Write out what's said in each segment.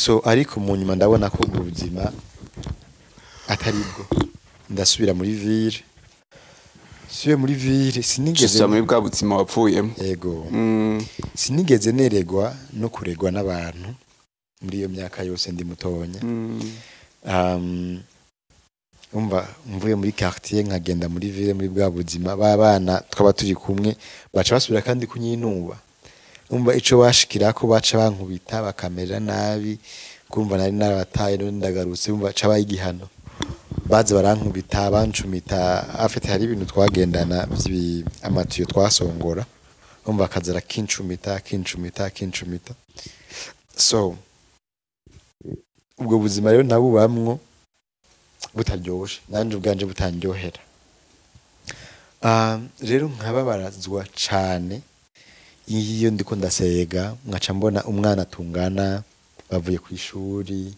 so ariko mu nyuma ndabona ko ubwo buzima atari bwo ndasubira muri ville suye muri ville sinigeze Gusa muri bwa buzima wapfuyemo. yego sinigeze neregwa no kuregwa n'abantu muri iyo myaka yose ndi mutonya umva mvuye muri quartier nkagenda muri ville muri bwa buzima babana twaba turi kumwe baca basubira kandi kunyinuba umva ico bashikira ko baca bankubita bakamera nabi kumva nari narabataye none ndagarutse umva ca bayigihano baze barankubita bancumita afite hari ibintu twagendana amatiyo twasongora umva akazara kincumita so ubwo buzima rero nabubamwo butaryoshe nanje ubwanje butandyohera rero nkababarazwa cane iyo ndiko ndasega nkaca mbona umwana tungana bavuye ku ishuri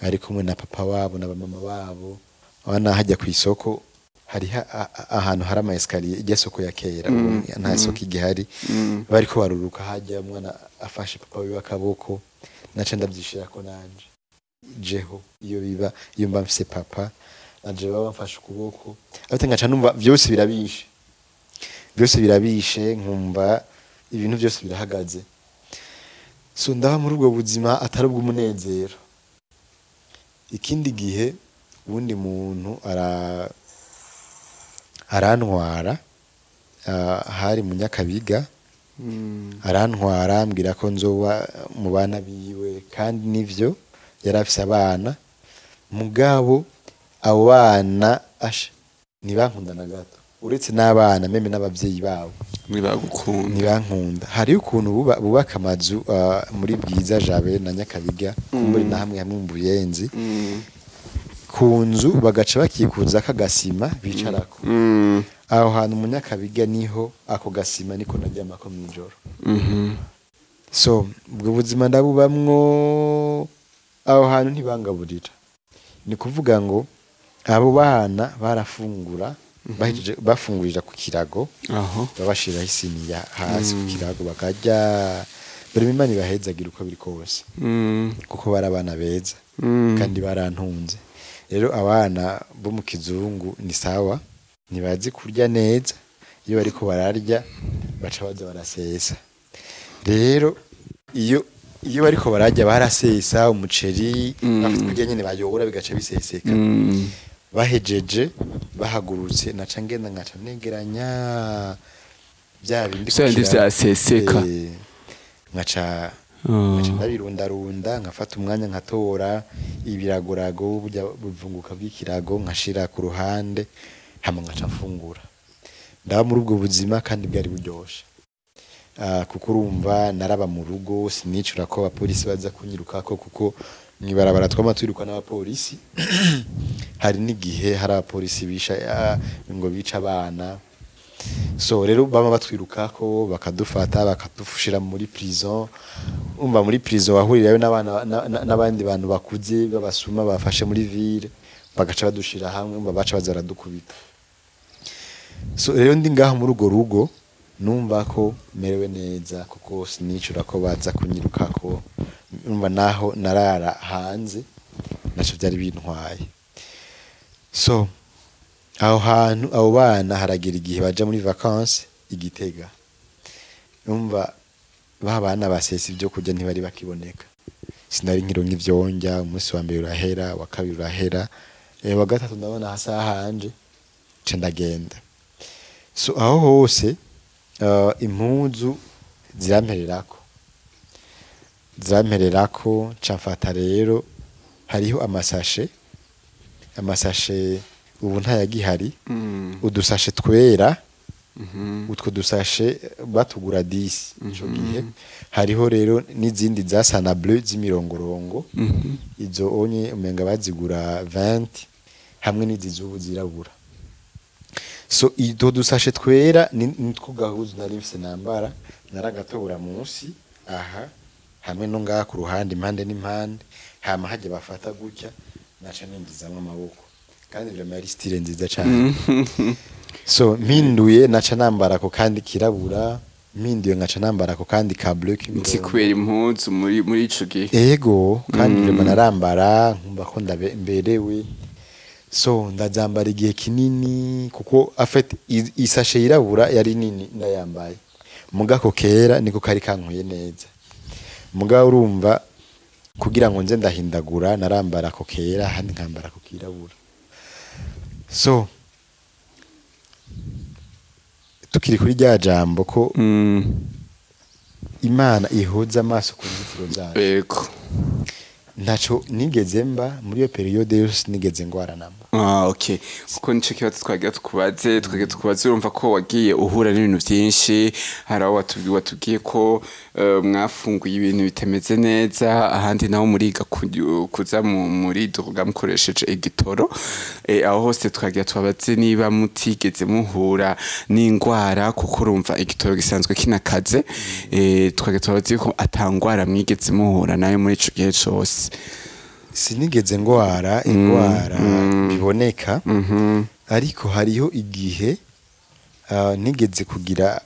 ari kumwe na papa wabo na mama wabo abana hajya ku isoko hari ahantu hari ama escalier ijya soko ya kera nta soko igihari bariko baruruka hajya umwana afashe papa wiwe akaboko naca ndabyishira ko nanje jeho iyo mba mfise papa nanje baba bamfashe ukuboko ariko ngaca numva byose birabishe nkumva ibintu byose birahagaze so ndaba muri ubwo buzima atari ubw'umunezero ikindi gihe ubundi muntu arantwara hari mu Nyakabiga arantwara ambwira ko nzoba mu bana biwe kandi nivyo yari afise abana mugabo abo bana ntibankunda na gato uretse n'abana meme n'abavyeyi babo ntibankunda hari ukuntu bubaka amazu muri Bwiza Jabe na Nyakabiga muri na hamwe mu Buyenzi ku nzu bagaca bakikuza akagasima bicarako aho hantu mu Nyakabiga niho ako gasima niko naryamako mw'ijoro so ubwo buzima ndabubamwo aho hantu ntibangaburira ni kuvuga ngo abo bana barafungura bafungurira ku kirago babashiraho isiniya hasi ku kirago bakarya buri Imana ibahezagira uko biri kose kuko bari abana beza kandi barantunze rero abana bo mu kizungu ni sawa ntibazi kurya neza iyo bariko bararya baca baza barasesa rero iyo bariko bararya barasesa umuceri bafite kurya nyene bayobora bigaca biseseka bahejeje bahagurutse naca ngenda ngaca negeranya bya bindi byaseseka ngaca ndabirundarunda nkafata umwanya nkatora ibiragorago buvunguka bw'ikirago nkashira ku ruhande hama ngaca mfungura ndaba muri ubwo buzima kandi bwari buryoshe kuko urumva naraba mu rugo sinicura ko abapolisi baza kunyirukako kuko mwibarabara twama twiruka n'abapolisi hari n'igihe hari abapolisi bisha ngo bica abana so rero bama batwirukako bakadufata bakadufushira muri prison umva muri prison wahurirayo n'abandi bantu bakuze babasuma bafashe muri ville bagaca badushira hamwe umva baca bazara dukubita so rero ndi ngaho muri ugo rugo numva ko merewe neza kuko sinicura ko baza kunyirukako umva naho narara hanze naco byari bintwaye so aho hantu abo bana haragera igihe baja muri vacances Igitega umva babana basesa ibyo kurya ntibari bakiboneka sinari nkironka ivyonja umunsi wa mbere urahera wa kabiri urahera wa gatatu ndabona hasa hanje ce ndagenda so aho hose impuzu zirampererako camfata rero hariho amasashe ubu ntayagihari udusashe twera utwo dusashe batugura 10 ico gihe hariho rero n'izindi zasa na bleu z'imirongorongo izo onye umenga bazigura 20 hamwe n'izizubu zirabura so ido dusashe twera nitwo gahuzu nari mfise nambara naragatobura munsi aha hamwe no ngaha ku ruhande impande n'impande hama hajya bafata gutya naca ningizamwe amaboko kandi byo mari style nziza cyane so mpinduye naca nambara ko kandi kirabura mpinduye nkaca nambara ako kandi ka bleu nzi k'imirongo kubera impuzu muri ico gihe ego kandi vraiment narambara nkumva ko mberewe so ndazambara igihe kinini kuko afite isashe yirabura yari nini ndayambaye mugako kera niko kari kankuye neza mugabo urumva kugira ngo nze ndahindagura narambara ko kera handi nkambara ko kirabura so tukiri kuri rya jambo ko Imana ihoza amaso ku nzitiro zayo yego ntaco nigeze mba muri iyo periode yose nigeze ngwara namba okay kuko nico kibazo twagiye tukubaze urumva ko wagiye uhura n'ibintu byinshi hari aho watubwiye ko mwafunguye ibintu bitameze neza ahandi naho muriga kuza muri droga mukoresheje igitoro aho hose twagiye tubabaze niba mutigeze muhura n'ingwara kuko urumva igitoro gisanzwe kinakaze twagiye tubabaze ko atangwara mwigeze muhura nayo muri ico gihe cose sinigeze ingwara biboneka ariko hariho igihe nigeze kugira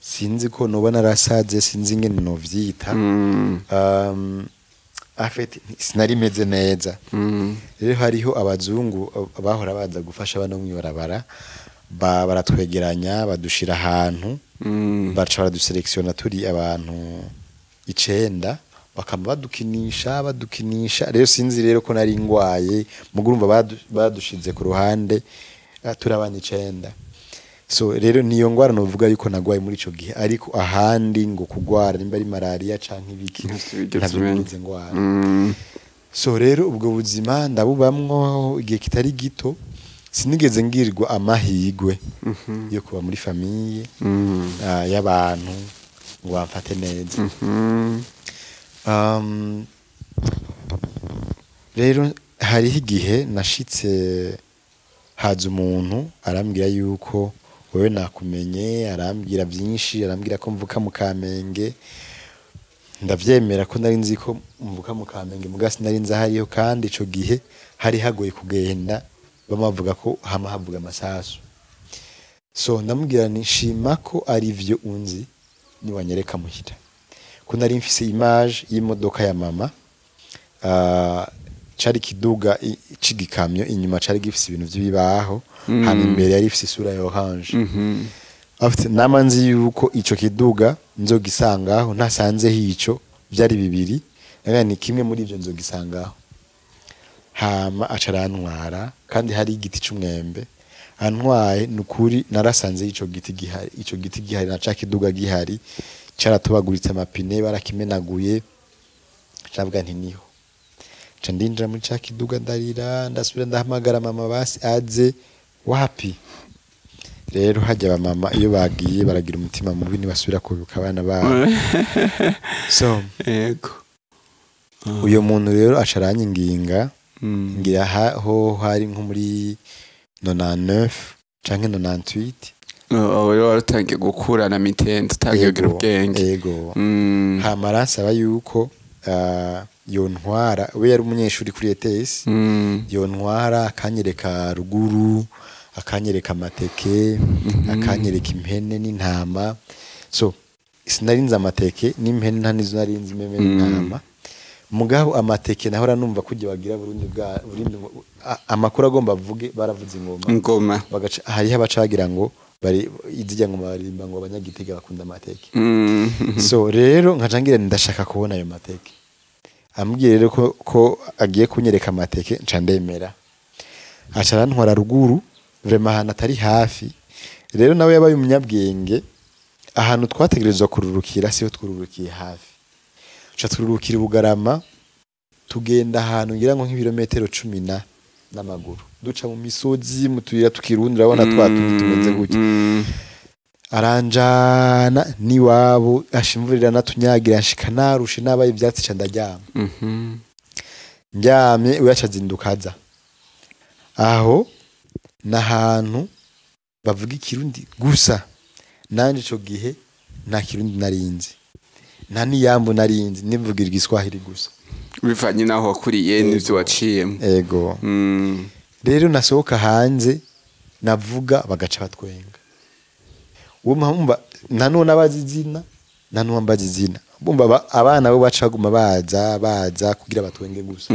sinzi ko noba narasaze sinzi ingene novyita afite sinari meze neza rero hariho abazungu bahora baza gufasha bano mwibarabara baratwegeranya badushira ahantu baca baraduselektiona turi abantu 9 bakaba badukinisha rero sinzi rero ko nari ngwaye mugurumva badushize ku ruhande turabana 9 so rero niyo ngwara novuga yuko nagwaye muri ico gihe ariko ahandi ngo kugwara nimba ari malaria canke ibiki ntabyo ngwara so rero ubwo buzima ndabubamwo igihe kitari gito sinigeze ngirwa amahigwe yo kuba muri famille y'abantu ngo bamfate neza rero hariho igihe nashitse haza umuntu arambwira yuko wewe nakumenye arambwira byinshi arambwira ko mvuka mu Kamenge ndavyemera ko nari nzi ko mvuka mu Kamenge mugasi nari nzi hariyo kandi ico gihe hari hagoye kugenda bamavuga ko hama havuga amasasu so ndamubwira nishima ko ari vyo unzi ni wanyereka muhita ko nari mfise image y'imodoka ya mama cari kiduga cigikamyo inyuma cari gifise ibintu by'ibibaho hano imbere yari ifise isura ya orange afite namanzi yuko ico kiduga nzogisangaho ntasanze hico byari bibiri ni kimwe muri ivyo nzogisangaho hama acarantwara kandi hari igiti c'umwembe antwaye nukuri narasanze ico giti gihari na ca kiduga gihari caratubaguritse amapine barakimenaguye cabwa nti niho ca ndinjira muri ca kiduga ndarira ndasubira ndahamagara mama basi aze wapi rero hajya mama iyo bagiye baragira umutima mubi nibasubira kubibuka abana babo so yego uyo muntu rero acaranye nginga ngira ho hari nko muri 99 canke 98 rero waratangiye gukurana mitende utagiye kugira ubwenge yego hama rasaba yuko yontwara we yari umunyeshuri kuri ETS yontwara akanyereka ruguru akanyereka amateke akanyereka impene n'intama so sinarinze amateke n'impene ntanizo narinze meme n'intama mugabo amateke nahora numva kujye bagira Burundi amakuru agomba avuge baravuze ingoma bagaca hariho abacagira ngo bari izijya ngo barimba ngo abanyagitega bakunda amateke so rero nkacangira ndashaka kubona ayo mateke ambwiye rero ko agiye kunyereka amateke nca ndemera aca arantwara ruguru vraiment ahantu atari hafi rero nawe yabaye umunyabwenge ahantu twategerezwa kururukira siho twururukiye hafi ca tururukira Bugarama tugenda ahantu ngira ngo nk'ibirometero 10 n'amaguru duca mu misozi mutuyira tukirundira abona twatundi tumeze gutya aranjana niwabo ashimvurira natunyagira nshika narushe nabaye ivyatsi ca ndaryama njyamye uyacazindukaza aho nahantu bavuga ikirundi gusa nanje ico gihe nta kirundi narinzi nta niyambo narinzi nivugira igiswahili gusa bivanye naho wakuriye n'ivyo waciyemo ego rero nasohoka hanze navuga bagaca batwenga uwo mpamva nanone abazi izina nanone ambaza izina bumva abana bo baca baguma baza kugira batwenge gusa.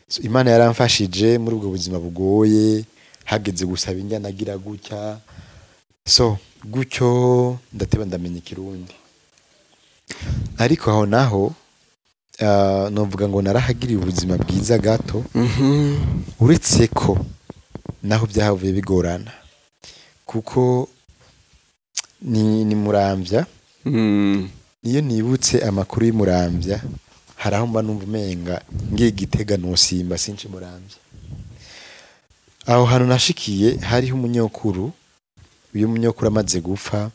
So, Imana yaramfashije muri ubwo buzima bugoye, hageze gusaba injyana agira gutya, so gutyo ndateba ndamenya ikirundi. Ariko aho naho novuga ngo narahagiriye ubuzima bwiza gato, uretse ko naho byahavuye bigorana kuko ni Muramvya. Iyo nibutse amakuru y'Umuramvya hari aho mba numva umenga ngiye Gitega nosimba sinci Muramvya. Aho hantu nashikiye hariho umunyokuru, uyu munyokuru amaze gupfa,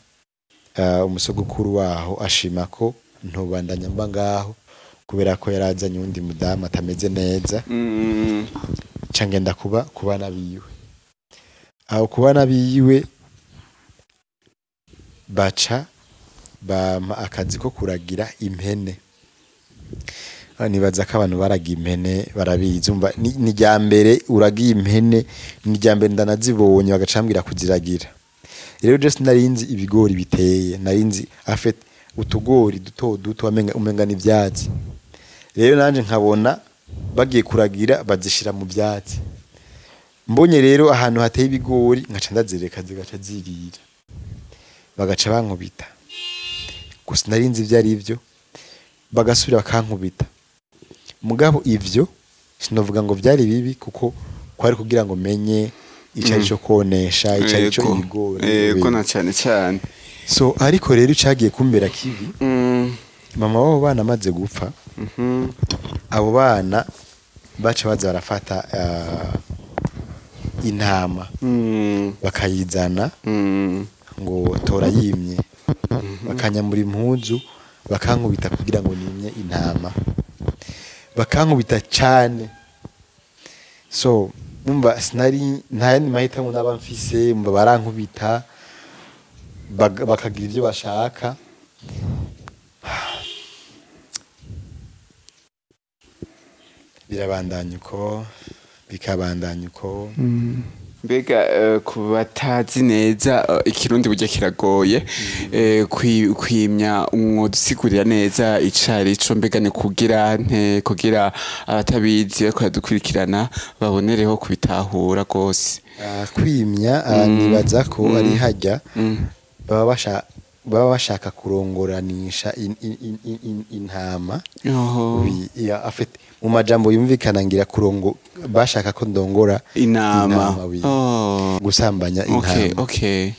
umusogokuru waho ashima ko ntobandanya mba ngaho kubera ko yarazanye undi mudamu atameze neza. Cangenda kubana biwe. Aho kubana biwe baca bama akazi ko kuragira impene. Nibaza ko abantu baraga impene barabizi, umva ni rya mbere uragiye impene, ni rya mbere ndanazibonye bagacambwira kuziragira. Rero just narinzi ibigori biteye, narinzi afite utugori duto umenga n'ivyatsi. Rero nanje nkabona bagiye kuragira bazishira mu byatsi. Mbonye rero ahantu hateye ibigori nkaca ndazireka zigaca zirira, bagaca bankubita. Gusa narinzi ivyo ari byo, bagasubira bakankubita. Mugabo ivyo sinovuga ngo vyari bibi kuko kwari kugira ngo menye icari cyo konesha, icari cyo ibigori. Yego na cyane. So ariko rero icagiye kumbera kibi, mama wabo bana amaze gupfa, abo bana baca baza barafata intama bakayizana ngo tora yimye, bakanyambura impuzu bakankubita kugira ngo nimye intama, bakankubita cyane. So numva sinari ntayandi mahitamo naba mfise, mba barankubita bakagira ibyo bashaka. Birabandanya uko bikabandanya uko. Mbega ku batazi neza ikirundi burya kiragoye, kwimya umwodusigurira neza icari co, mbega ni kugira abatabizi ariko yadukurikirana babonereho kubitahura gose. Kwimya nibaza ko ari hajya baba bashaka kurongoranisha intama. Afite mu majambo yumvikana ngira bashaka ko ndongora intama gusambanya intama. Okay.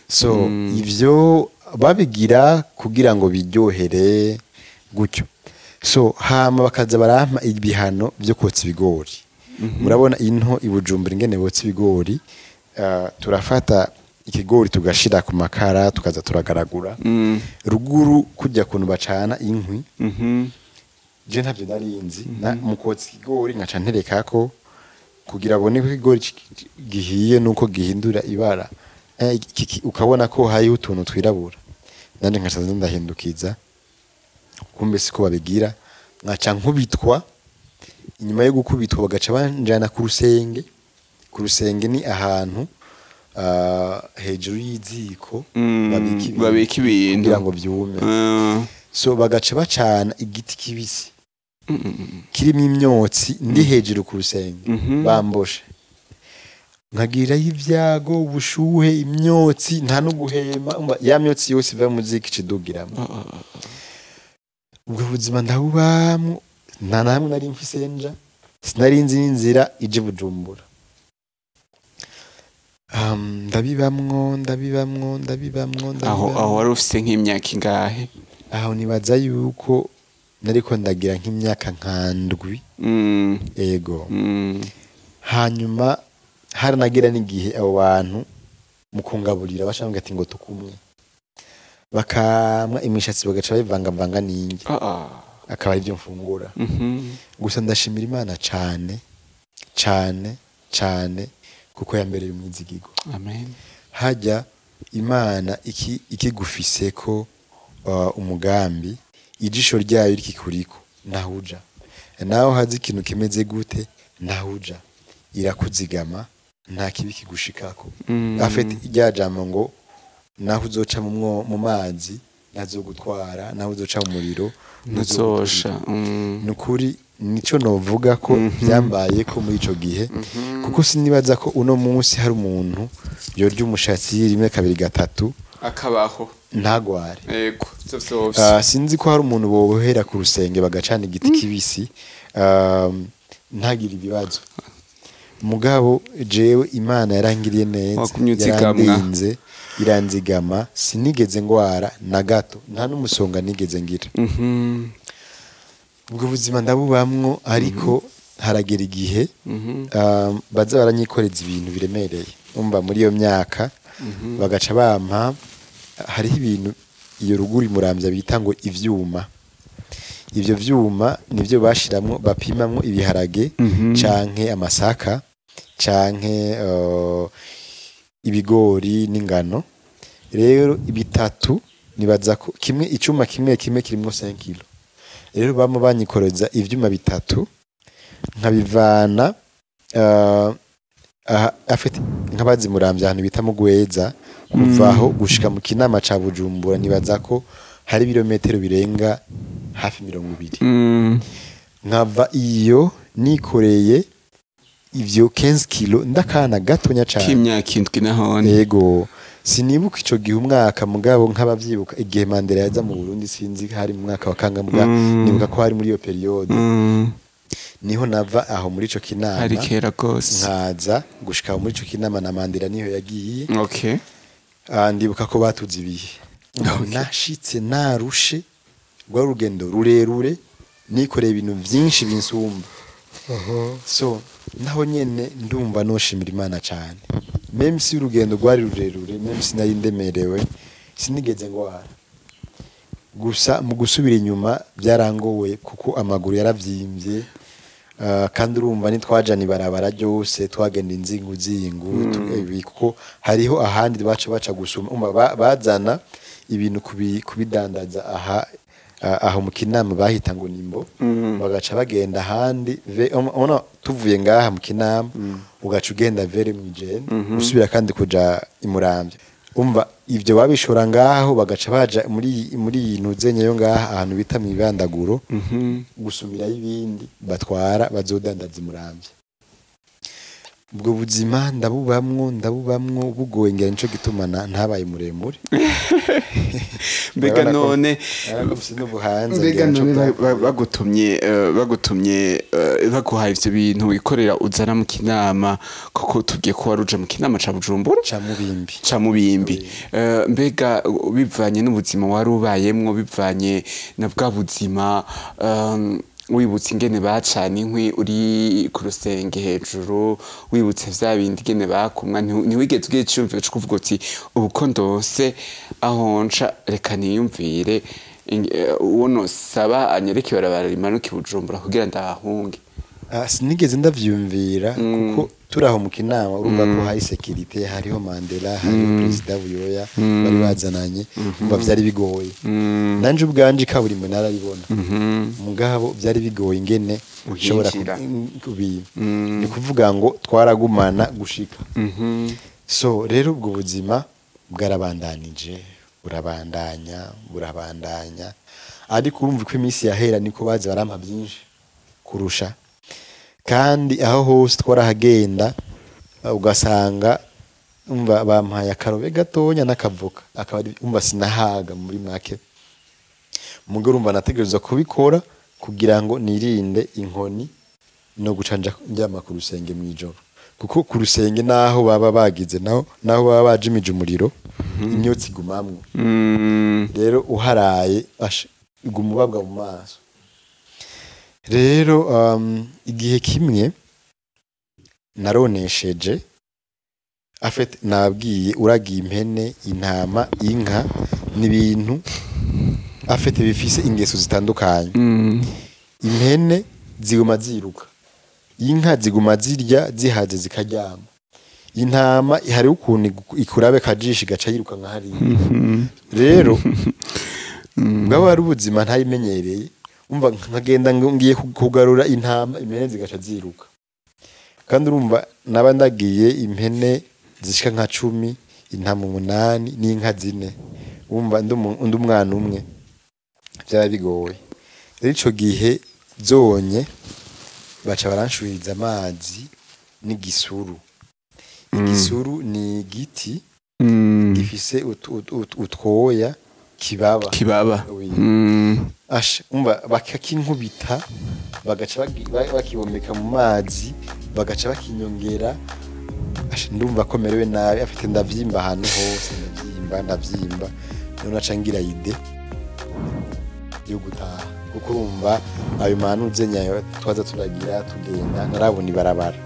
So ivyo babigira kugira ngo biryohere gutyo. So hama bakaza barampa ibihano byo kotsa ibigori. Murabona into ibujumbura ingene botsa ibigori, turafata ikigori tugashira ku makara tukaza turagaragura. Ruguru kujya kuntu bacana inkwi. Je ntavyo narinzi, mukotsa ikigori nkaca nterekako kugira abone ko ikigori gihiye nuko gihindura ibara. Ukabona ko hari utuntu twirabura. Nanje nkaca ndahindukiza. Kumbe siko babigira, nkaca nkubitwa. Inyuma yo gukubitwa bagaca banjana ku rusenge. Ku rusenge ni ahantu hejuru y'iziko babika ibintu kugira ngo byume. So bagaca bacana igiti kibisi kirimo imyotsi ndi hejuru ku rusenge, bamboshe nkagira y'ivyago, ubushuhe, imyotsi, nta no guhema, ya myotsi yose iva mu ziki cidugiramo. Ubwo buzima ndabubamwo, nta namwe nari mfise nja, sinarinzi n'inzira ije Bujumbura. Ndabibamwo. Aho wari ufise nk'imyaka ingahe? Aho nibaza yuko nariko ndagira nk'imyaka nkandwi. Ego. Hanyuma haranagira n'igihe abo bantu mu kungaburira bashambwe ati ngo tukumwe, bakamwa imishatsi bagaca bayivangavanga n'ingi, akaba ari byo mfungura. Gusa ndashimira Imana cane kuko yambereye umwizigigo. Amen. Hajya Imana ikigufise ko umugambi, ijisho ryayo rikikuriko ntahuja, naho hazi ikintu kimeze gute ntahuja, irakuzigama nta kibi kigushikako. Afite rya jambo ngo naho uzoca mu mazi ntazogutwara, naho uzoca mu muriro ntuzosha. nukuri nico novuga ko byambaye ko muri ico gihe, kuko sinibaza ko uno munsi hari umuntu yorya umushatsi rimwe kabiri gatatu akabaho ntagware. yego vyose sinzi ko hari umuntu bohera ku rusenge bagacana igiti kibisi ntagire ibibazo. Mugabo jewe Imana yarangiriye neza, Wagumye uzigamwa. yarandinze iranzigama, sinigeze ngwara na gato, nta n'umusonga nigeze ngira. ubwo buzima ndabubamwo, ariko haragera igihe baza baranyikoreza ibintu biremereye. umva muri iyo myaka bagaca bampa, hariho ibintu iyo ruguru Muramvya bita ngo ivyuma. Ivyo vyuma nivyo bashiramwo bapimamwo ibiharage canke amasaka canke ibigori n'ingano. Rero bitatu nibaza ko kimwe icuma kimwe kirimwo 5 kilo. Rero bama banyikoreza ivyuma bitatu nkabivana afite nkabazi Muramvya ahantu bita mu Gweza, kuvaho gushika mu Kinama ca Bujumbura nibaza ko hari ibirometero birenga hafi 200. nkava iyo nikoreye ivyo 15 kilo ndakana gatonya cyane k'imyaka indwi nahone. yego sinibuka ico gihe umwaka, mugabo nk'abavyibuka igihe Mandela yaza mu Burundi, sinzi hari mu mwaka wa kangamuga, nibuka ko hari muri iyo periode niho nava aho muri ico Kinama, hari kera gose nkaza gushika muri ico Kinama na Mandela niho yagiye. okay ndibuka ko batuze ibihe nashitse narushe rwa rugendo rurerure, nikoreye ibintu vyinshi binsumba. So naho nyene ndumva noshimira Imana cyane, même si urugendo rwari rurerure, même si nari ndemerewe, sinigeze ngwara. Gusa mu gusubira inyuma byarangowe kuko amaguru yaravyimbye, kandi urumva nitwajana ibarabara ryose twagenda inzingu kuko hariho ahandi baca gusuma, bazana ibintu kubidandaza aho mu Kinama bahita ngo nimbo, bagaca bagenda ahandi tuvuye ngaha mu Kinama ugaca ugenda vere mwijene usubira kandi kuja imuramvya. umva ivyo babishora ngaho bagaca baja muri nuzenye yo ngaha ahantu bita mu ibandaguro gusumira y'ibindi batwara bazodandaza imuramvya. ubwo buzima ndabubamwo bugoye, ngira nico gituma ntabaye muremure. mbega none bagutumye baguhaye ivyo bintu wikorera uzana mu Kinama, koko tugiye ko waruja mu Kinama ca Bujumbura ca Mubimbi. mbega bivanye n'ubuzima wari ubayemwo, bivanye na bwa buzima wibutse ingene bacana inkwi uri ku rusenge hejuru, wibutse vya bindi ingene bakumwa, ntiwigeze ugira iciyumviro co kuvuga uti ubu ko ndose aho nca reka niyumvire uwo nosaba anyereke ibarabara rimanuka i Bujumbura kugira ndahahunge? sinigeze ndavyumvira kuko turaho mu Kinama urumva ko hari security, hariho Mandela, hariho President Buyoya bari bazananye, umva vyari bigoye. nanje ubwanje kaburimbo nararibona, mugabo vyari bigoye ingene ushobora ni kuvuga ngo twaragumana gushika. So rero ubwo buzima bwarabandanije, burabandanya, ariko urumva ko iminsi yahera niko bazi barampa byinshi kurusha, kandi aho hose twarahagenda ugasanga umva bampaye akarobe gatonya n'akavuka, akaba umva sinahaga muri make. mugabo urumva nategerezwa kubikora kugira ngo nirinde inkoni no gucanja njyama ku rusenge mwijoro, kuko ku rusenge naho baba bagize naho baba bajimije umuriro, imyotsi igumamwo. rero uharaye igumubabwa mu maso. Rero igihe kimwe naronesheje, nabwiye uragiye impene, intama, inka n'ibintu bifise ingeso zitandukanye. impene ziguma ziruka, inka ziguma zirya zihaze zikaryama, intama hari ukuntu ikurabe kajishi gaca yiruka nka hariya. rero bwaba ari ubuzima ntayimenyereye, umva nkagenda ngiye kugarura intama, impene zigaca ziruka, kandi urumva naba ndagiye impene zishika nka 10, intama 8 n'inka 4 wumva undi umwana umwe byaba bigoye rero ico gihe zonye baca baranshuriza amazi n'igisuru igisuru ni igiti gifise utwoya kibaba asha umva bakakinkubita bagaca bakibombeka mu mazi bagaca bakinyongera asha ndumva ko merewe nabi afite ndavyimba ahantu hose ndavyimba none naca ngira ide yo gutaha kuko urumva ayo manuze nyayo twaza turagira tugenda narabona ibarabara